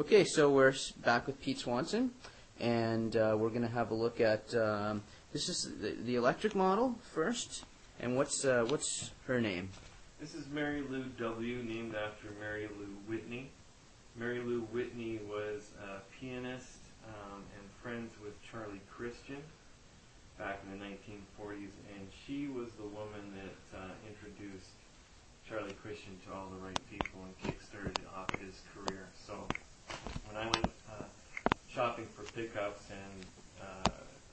Okay, so we're back with Pete Swanson, and we're going to have a look at this is the electric model first, and what's her name? This is Mary Lou W., named after Mary Lou Whitney. Mary Lou Whitney was a pianist and friends with Charlie Christian back in the 1940s, and she was the woman that introduced Charlie Christian to all the right people and kickstarted off his career. So when I went shopping for pickups and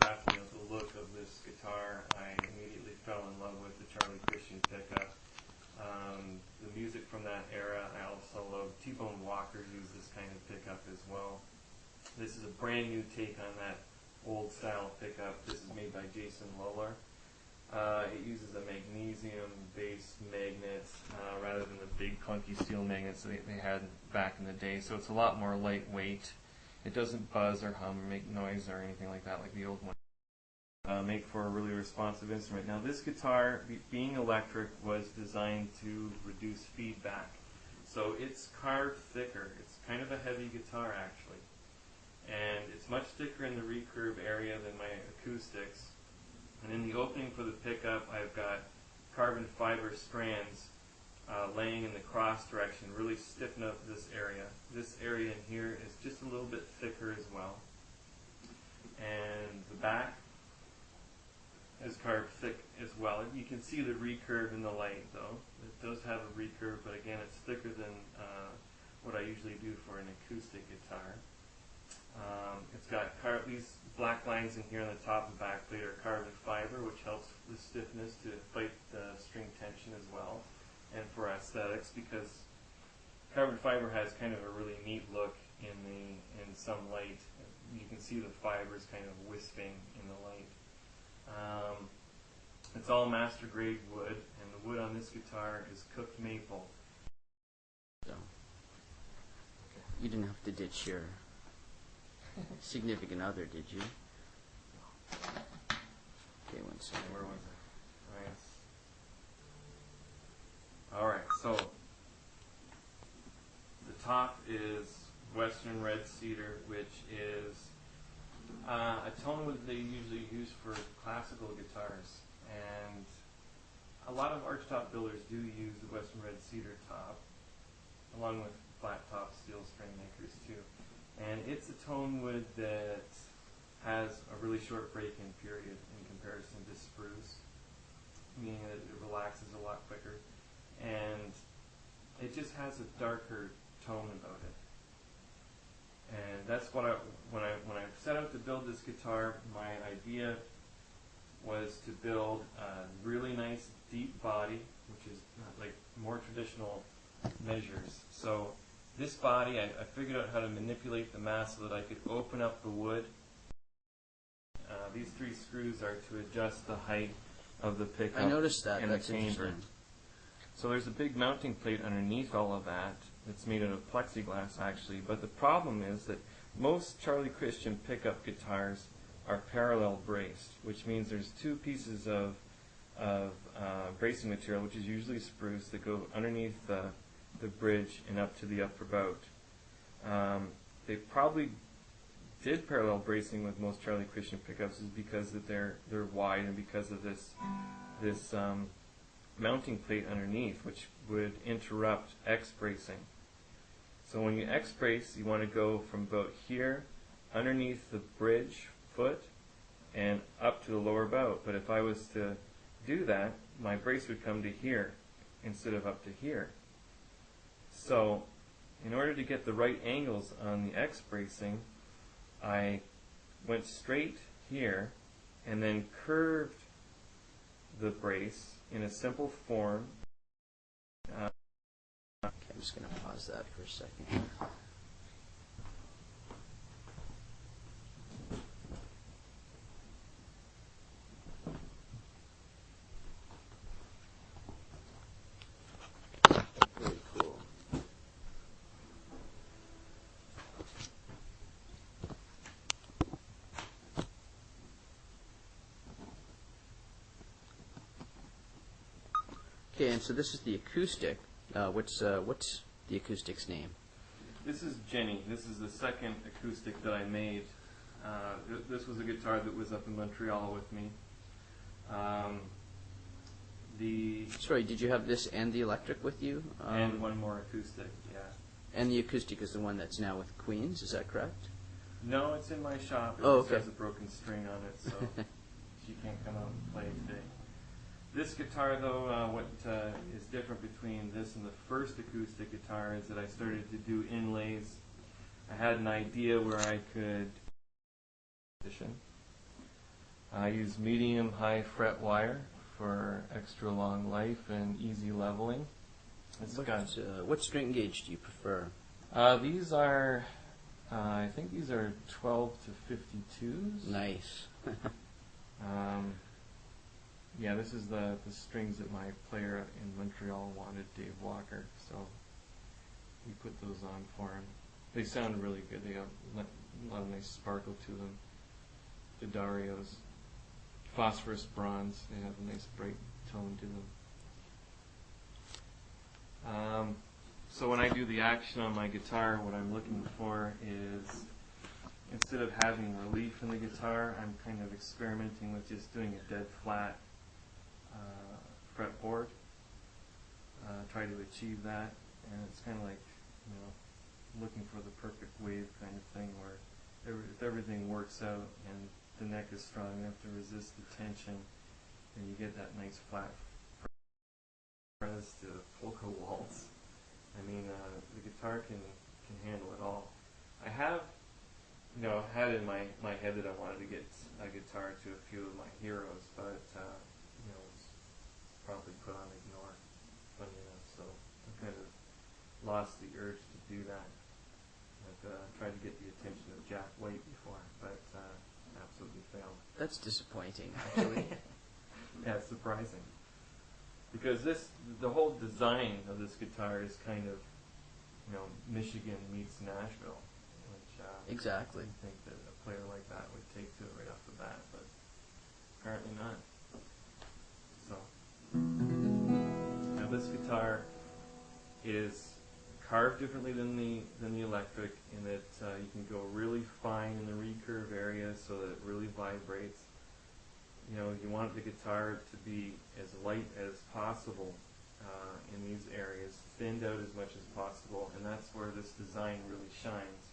crafting out the look of this guitar, I immediately fell in love with the Charlie Christian pickup. The music from that era, I also love T-Bone Walker used this kind of pickup as well. This is a brand new take on that old style pickup. This is made by Jason Lowler. It uses a magnesium-based magnet rather than the big clunky steel magnets that they had back in the day. So it's a lot more lightweight. It doesn't buzz or hum or make noise or anything like that like the old one. Make for a really responsive instrument. Now this guitar, being electric, was designed to reduce feedback. So it's carved thicker. It's kind of a heavy guitar actually. And it's much thicker in the recurve area than my acoustics. And in the opening for the pickup, I've got carbon fiber strands laying in the cross direction, really stiffen up this area. This area in here is just a little bit thicker as well. And the back is carved thick as well. You can see the recurve in the light though. It does have a recurve, but again it's thicker than what I usually do for an acoustic guitar. It's got these black lines in here on the top and back plate are carbon fiber, which helps the stiffness to fight the string tension as well, and for aesthetics, because carbon fiber has kind of a really neat look in some light. You can see the fibers kind of wisping in the light. It's all master grade wood, and the wood on this guitar is cooked maple. So, you didn't have to ditch your significant other, did you? Okay, one second. Where was it? Nice. Alright, so the top is Western red cedar, which is a tone wood they usually use for classical guitars. And a lot of archtop builders do use the Western red cedar top, along with flat top steel string makers too. And it's a tone wood that has a really short break-in period in comparison to spruce, meaning that it relaxes a lot quicker, and it just has a darker tone about it. And that's what when I set out to build this guitar, my idea was to build a really nice deep body, which is like more traditional measures. So this body, I figured out how to manipulate the mass so that I could open up the wood. These three screws are to adjust the height of the pickup. I noticed that. And That's the chamber. interesting. So there's a big mounting plate underneath all of that. It's made out of plexiglass actually. But the problem is that most Charlie Christian pickup guitars are parallel braced, which means there's two pieces of bracing material, which is usually spruce, that go underneath the bridge and up to the upper bout. They probably did parallel bracing with most Charlie Christian pickups is because that they're wide and because of this mounting plate underneath, which would interrupt X bracing. So when you X brace, you want to go from about here underneath the bridge foot and up to the lower bout. But if I was to do that, my brace would come to here instead of up to here. So in order to get the right angles on the X bracing, I went straight here and then curved the brace in a simple form. Okay, I'm just going to pause that for a second. Very cool. Okay, and so this is the acoustic. What's the acoustic's name? This is Jenny. This is the second acoustic that I made. This was a guitar that was up in Montreal with me. Sorry, did you have this and the electric with you? And one more acoustic, yeah. And the acoustic is the one that's now with Queen's, is that correct? No, it's in my shop. It just has a broken string on it, so she can't come out and play today. This guitar, though, what is different between this and the first acoustic guitar is that I started to do inlays. I had an idea where I could I use medium high fret wire for extra long life and easy leveling. What string gauge do you prefer? These are, I think these are 12 to 52s. Nice. Yeah, this is the strings that my player in Montreal wanted, Dave Walker, so we put those on for him. They sound really good. They have a lot of nice sparkle to them. The Darios. Phosphorus bronze. They have a nice bright tone to them. So when I do the action on my guitar, what I'm looking for is, instead of having relief in the guitar, I'm kind of experimenting with just doing a dead flat fretboard. Try to achieve that, and it's kind of like, looking for the perfect wave kind of thing, where if everything works out and the neck is strong enough to resist the tension, then you get that nice flat press to polka waltz. I mean, the guitar can handle it all. I have, had in my head that I wanted to get a guitar to a few of my heroes, but it's probably put on ignore, funny enough. So I kind of lost the urge to do that. I've tried to get the attention of Jack White before, but absolutely failed. That's disappointing, actually. Yeah, it's surprising. Because the whole design of this guitar is kind of, Michigan meets Nashville, which exactly. I think that a player like that would take to it right off the bat, but apparently not. So, now this guitar is carved differently than the electric, in that you can go really fine in the recurve area so that it really vibrates. You want the guitar to be as light as possible in these areas, thinned out as much as possible, and that's where this design really shines.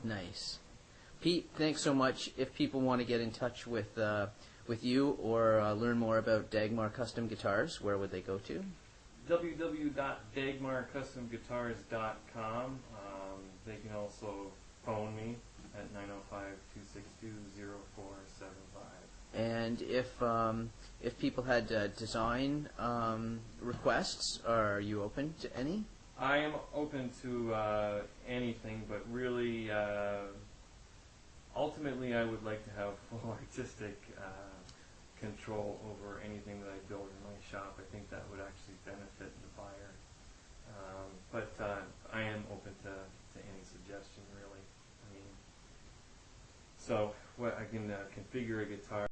Nice. Pete, thanks so much. If people want to get in touch with you or learn more about Dagmar Custom Guitars, where would they go to? www.dagmarcustomguitars.com. They can also phone me at 905-262-0475. And if people had design requests, are you open to any? I am open to anything, but really, ultimately, I would like to have full artistic control over anything that I build in my shop. I think that would actually benefit the buyer. But I am open to any suggestion, really. I mean, so I can configure a guitar